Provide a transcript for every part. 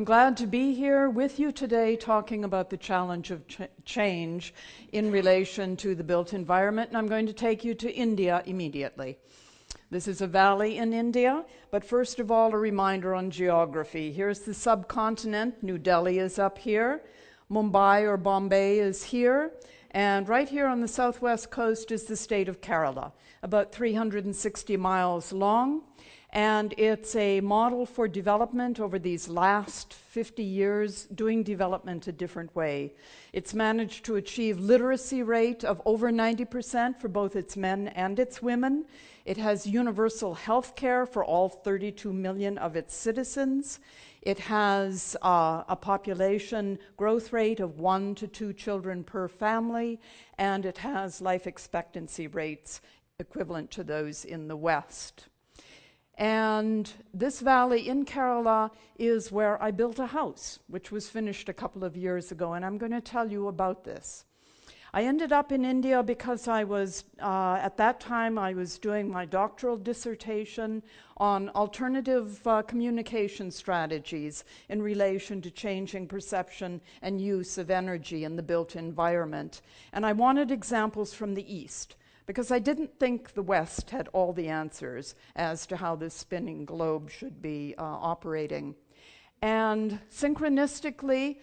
glad to be here with you today talking about the challenge of change in relation to the built environment, and I'm going to take you to India immediately. This is a valley in India, but first of all, a reminder on geography. Here's the subcontinent. New Delhi is up here. Mumbai or Bombay is here. And right here on the southwest coast is the state of Kerala, about 360 miles long. And it's a model for development over these last 50 years, doing development a different way. It's managed to achieve literacy rate of over 90% for both its men and its women. It has universal health care for all 32 million of its citizens. It has a population growth rate of 1 to 2 children per family, and it has life expectancy rates equivalent to those in the West. And this valley in Kerala is where I built a house, which was finished a couple of years ago, and I'm going to tell you about this. I ended up in India because I was, at that time, I was doing my doctoral dissertation on alternative communication strategies in relation to changing perception and use of energy in the built environment. And I wanted examples from the East, because I didn't think the West had all the answers as to how this spinning globe should be operating. And synchronistically,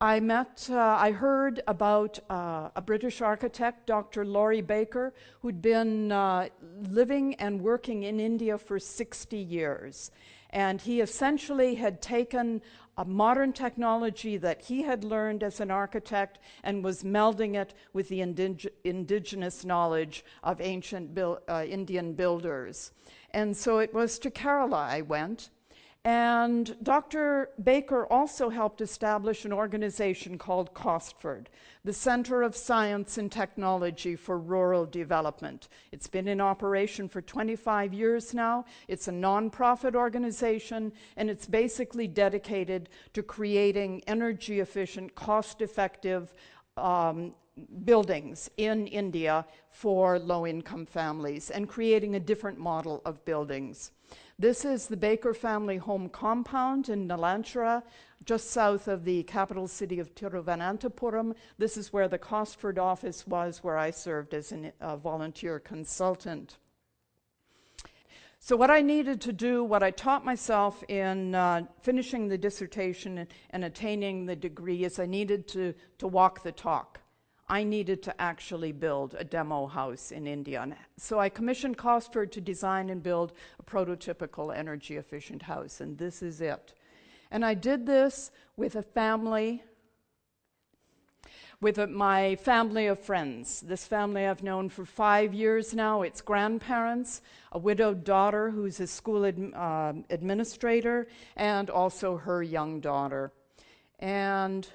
I heard about a British architect, Dr. Laurie Baker, who'd been living and working in India for 60 years. And he essentially had taken a modern technology that he had learned as an architect and was melding it with the indigenous knowledge of ancient Indian builders. And so it was to Kerala I went. And Dr. Baker also helped establish an organization called COSTFORD, the Center of Science and Technology for Rural Development. It's been in operation for 25 years now. It's a nonprofit organization, and it's basically dedicated to creating energy-efficient, cost-effective buildings in India for low-income families and creating a different model of buildings. This is the Baker family home compound in Nalanchara, just south of the capital city of Thiruvananthapuram. This is where the COSTFORD office was, where I served as a volunteer consultant. So what I needed to do, what I taught myself in finishing the dissertation and attaining the degree, is I needed to walk the talk. I needed to actually build a demo house in India. And so I commissioned COSTFORD to design and build a prototypical energy-efficient house, and this is it. And I did this with a family, with my family of friends. This family I've known for 5 years now. It's grandparents, a widowed daughter who's a school administrator, and also her young daughter. And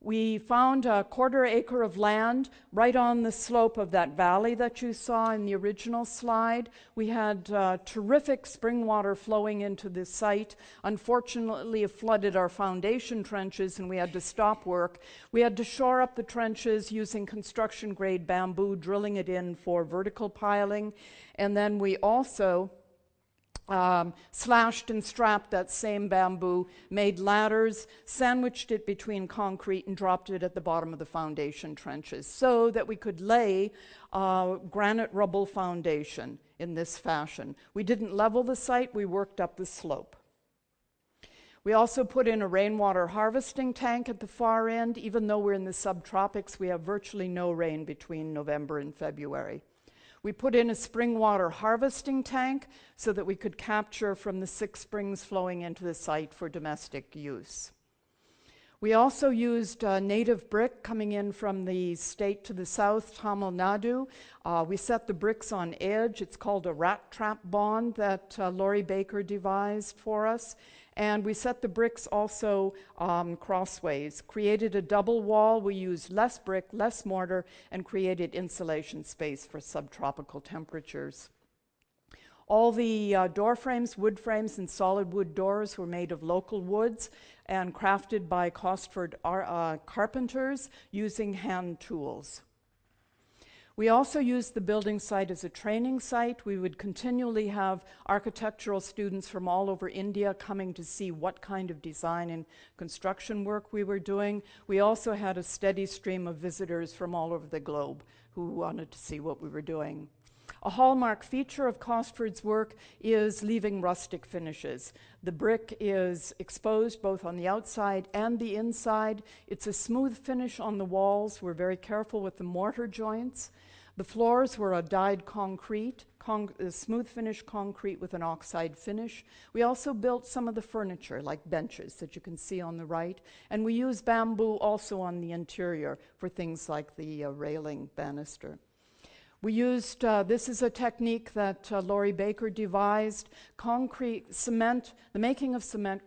we found a 1/4 acre of land right on the slope of that valley that you saw in the original slide. We had terrific spring water flowing into the site. Unfortunately, it flooded our foundation trenches and we had to stop work. We had to shore up the trenches using construction-grade bamboo, drilling it in for vertical piling. And then we also slashed and strapped that same bamboo, made ladders, sandwiched it between concrete, and dropped it at the bottom of the foundation trenches so that we could lay granite rubble foundation in this fashion. We didn't level the site, we worked up the slope. We also put in a rainwater harvesting tank at the far end. Even though we're in the subtropics, we have virtually no rain between November and February. We put in a spring water harvesting tank so that we could capture from the 6 springs flowing into the site for domestic use. We also used native brick coming in from the state to the south, Tamil Nadu. We set the bricks on edge. It's called a rat trap bond that Laurie Baker devised for us. And we set the bricks also crossways, created a double wall. We used less brick, less mortar, and created insulation space for subtropical temperatures. All the door frames, wood frames, and solid wood doors were made of local woods and crafted by COSTFORD carpenters using hand tools. We also used the building site as a training site. We would continually have architectural students from all over India coming to see what kind of design and construction work we were doing. We also had a steady stream of visitors from all over the globe who wanted to see what we were doing. A hallmark feature of COSTFORD's work is leaving rustic finishes. The brick is exposed both on the outside and the inside. It's a smooth finish on the walls. We're very careful with the mortar joints. The floors were a dyed concrete, smooth finish concrete with an oxide finish. We also built some of the furniture, like benches that you can see on the right, and we used bamboo also on the interior for things like the railing banister. We used, this is a technique that Laurie Baker devised. Concrete, cement, the making of cement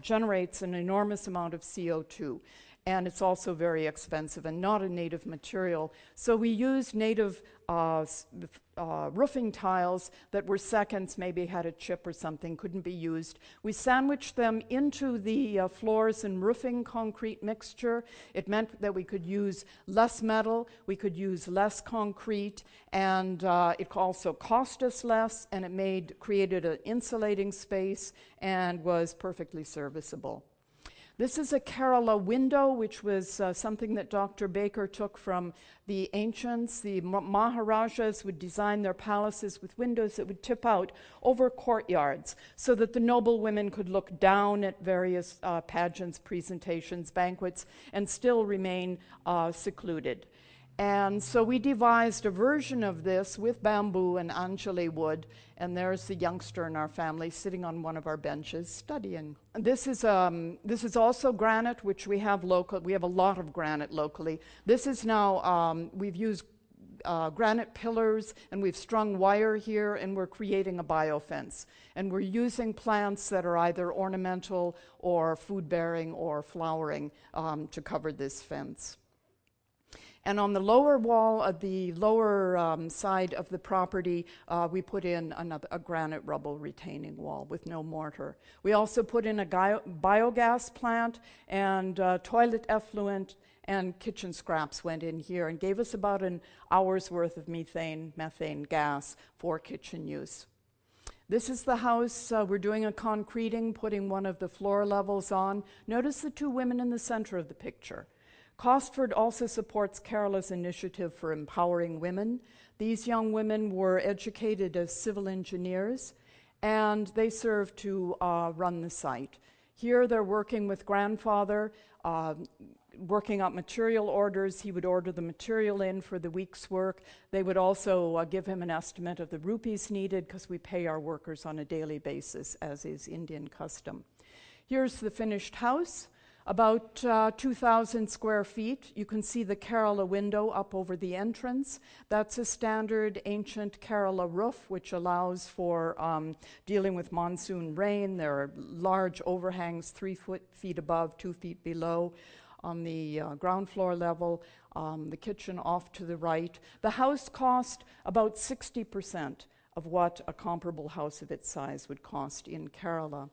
generates an enormous amount of CO2. And it's also very expensive and not a native material. So we used native roofing tiles that were seconds, maybe had a chip or something, couldn't be used. We sandwiched them into the floors and roofing concrete mixture. It meant that we could use less metal, we could use less concrete, and it also cost us less, and it created an insulating space and was perfectly serviceable. This is a Kerala window, which was something that Dr. Baker took from the ancients. The Maharajas would design their palaces with windows that would tip out over courtyards so that the noble women could look down at various pageants, presentations, banquets, and still remain secluded. And so we devised a version of this with bamboo and Anjali wood, and there's the youngster in our family sitting on one of our benches studying. This is also granite, which we have local. We have a lot of granite locally. This is now, we've used granite pillars, and we've strung wire here, and we're creating a biofence. And we're using plants that are either ornamental or food-bearing or flowering to cover this fence. And on the lower wall of the lower side of the property, we put in a granite rubble retaining wall with no mortar. We also put in a biogas plant, and toilet effluent and kitchen scraps went in here and gave us about an hour's worth of methane gas for kitchen use. This is the house. We're doing a concreting, putting one of the floor levels on. Notice the two women in the center of the picture. COSTFORD also supports Kerala's initiative for empowering women. These young women were educated as civil engineers, and they serve to run the site. Here they're working with grandfather, working out material orders. He would order the material in for the week's work. They would also give him an estimate of the rupees needed, because we pay our workers on a daily basis, as is Indian custom. Here's the finished house. About 2,000 square feet. You can see the Kerala window up over the entrance. That's a standard ancient Kerala roof, which allows for dealing with monsoon rain. There are large overhangs, 3 feet above, 2 feet below on the ground floor level. The kitchen off to the right. The house cost about 60% of what a comparable house of its size would cost in Kerala.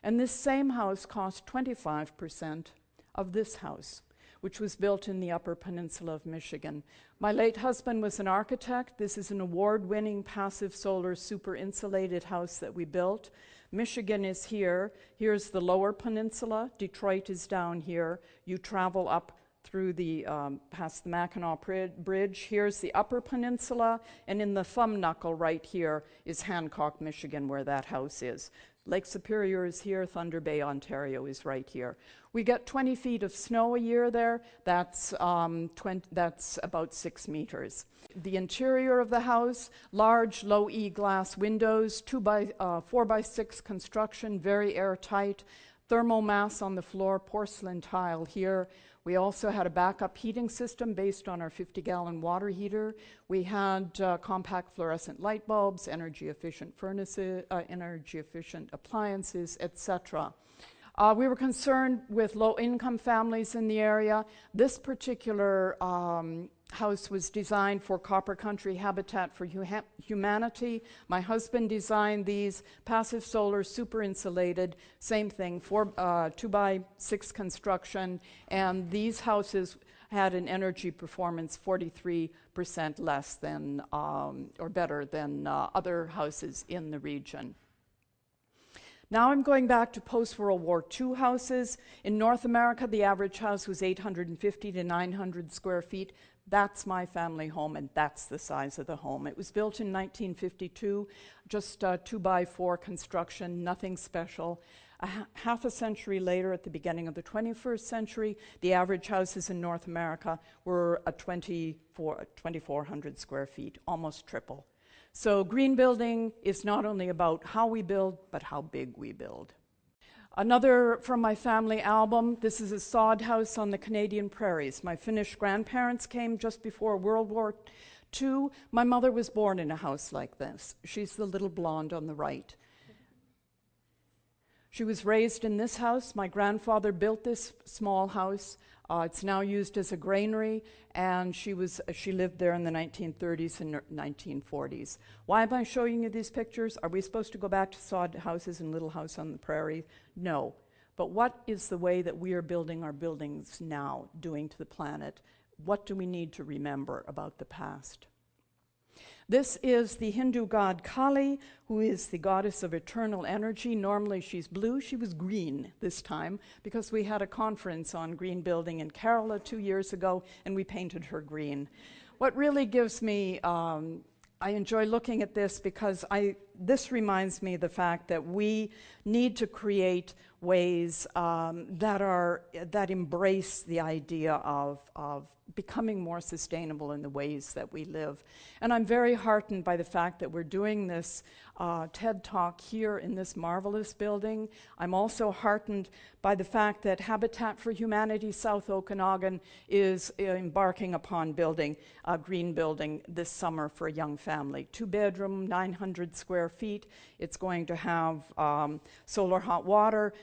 And this same house cost 25% of this house, which was built in the Upper Peninsula of Michigan. My late husband was an architect. This is an award-winning passive solar super insulated house that we built. Michigan is here. Here's the Lower Peninsula. Detroit is down here. You travel up through the, past the Mackinac Bridge. Here's the Upper Peninsula, and in the thumb knuckle right here is Hancock, Michigan, where that house is. Lake Superior is here, Thunder Bay, Ontario is right here. We get 20 feet of snow a year there. That's about 6 meters. The interior of the house, large low E glass windows, 4 by 6 construction, very airtight. Thermal mass on the floor, porcelain tile here. We also had a backup heating system based on our 50-gallon water heater. We had compact fluorescent light bulbs, energy-efficient furnaces, energy-efficient appliances, etc. We were concerned with low-income families in the area. This particular house was designed for Copper Country Habitat for Humanity. My husband designed these, passive solar, super insulated, same thing, 2 by 6 construction. And these houses had an energy performance 43% less than, or better than other houses in the region. Now I'm going back to post-World War II houses. In North America, the average house was 850 to 900 square feet. That's my family home, and that's the size of the home. It was built in 1952, just 2x4 construction, nothing special. Half a century later, at the beginning of the 21st century, the average houses in North America were 2,400 square feet, almost triple. So green building is not only about how we build, but how big we build. Another from my family album, this is a sod house on the Canadian prairies. My Finnish grandparents came just before World War II. My mother was born in a house like this. She's the little blonde on the right. She was raised in this house. My grandfather built this small house. It's now used as a granary, and she lived there in the 1930s and 1940s. Why am I showing you these pictures? Are we supposed to go back to sod houses and Little House on the Prairie? No. But what is the way that we are building our buildings now doing to the planet? What do we need to remember about the past? This is the Hindu god Kali, who is the goddess of eternal energy. Normally she's blue. She was green this time because we had a conference on green building in Kerala 2 years ago, and we painted her green. What really gives me, I enjoy looking at this because this reminds me of the fact that we need to create ways that embrace the idea of becoming more sustainable in the ways that we live. And I'm very heartened by the fact that we're doing this TED Talk here in this marvelous building. I'm also heartened by the fact that Habitat for Humanity South Okanagan is embarking upon building a green building this summer for a young family. 2-bedroom, 900 square feet. It's going to have solar hot water,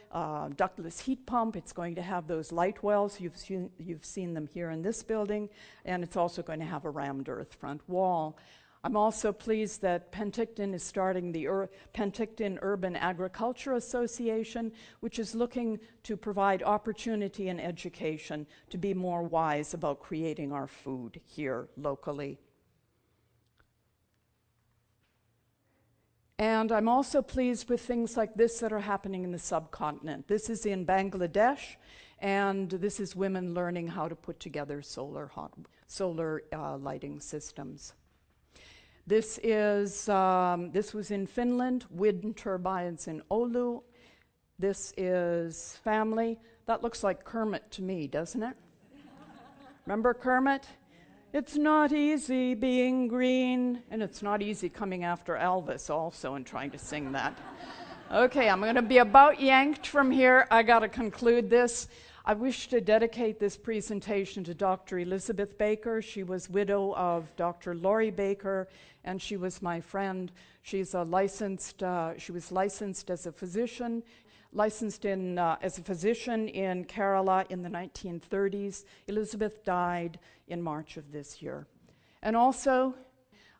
ductless heat pump. It's going to have those light wells. You've seen them here in this building. And it's also going to have a rammed earth front wall. I'm also pleased that Penticton is starting the Penticton Urban Agriculture Association, which is looking to provide opportunity and education to be more wise about creating our food here locally. And I'm also pleased with things like this that are happening in the subcontinent. This is in Bangladesh, and this is women learning how to put together solar lighting systems. This was in Finland, wind turbines in Oulu. This is family. That looks like Kermit to me, doesn't it? Remember Kermit? It's not easy being green, and it's not easy coming after Elvis also and trying to sing that. Okay, I'm going to be about yanked from here. I got to conclude this. I wish to dedicate this presentation to Dr. Elizabeth Baker. She was widow of Dr. Laurie Baker, and she was my friend. She was licensed as a physician, as a physician in Kerala in the 1930s. Elizabeth died in March of this year. And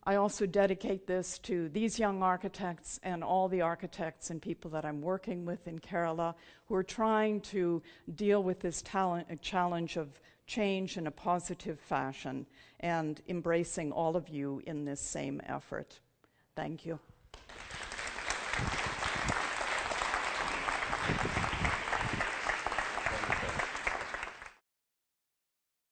I also dedicate this to these young architects and all the architects and people that I'm working with in Kerala who are trying to deal with this challenge of change in a positive fashion and embracing all of you in this same effort. Thank you.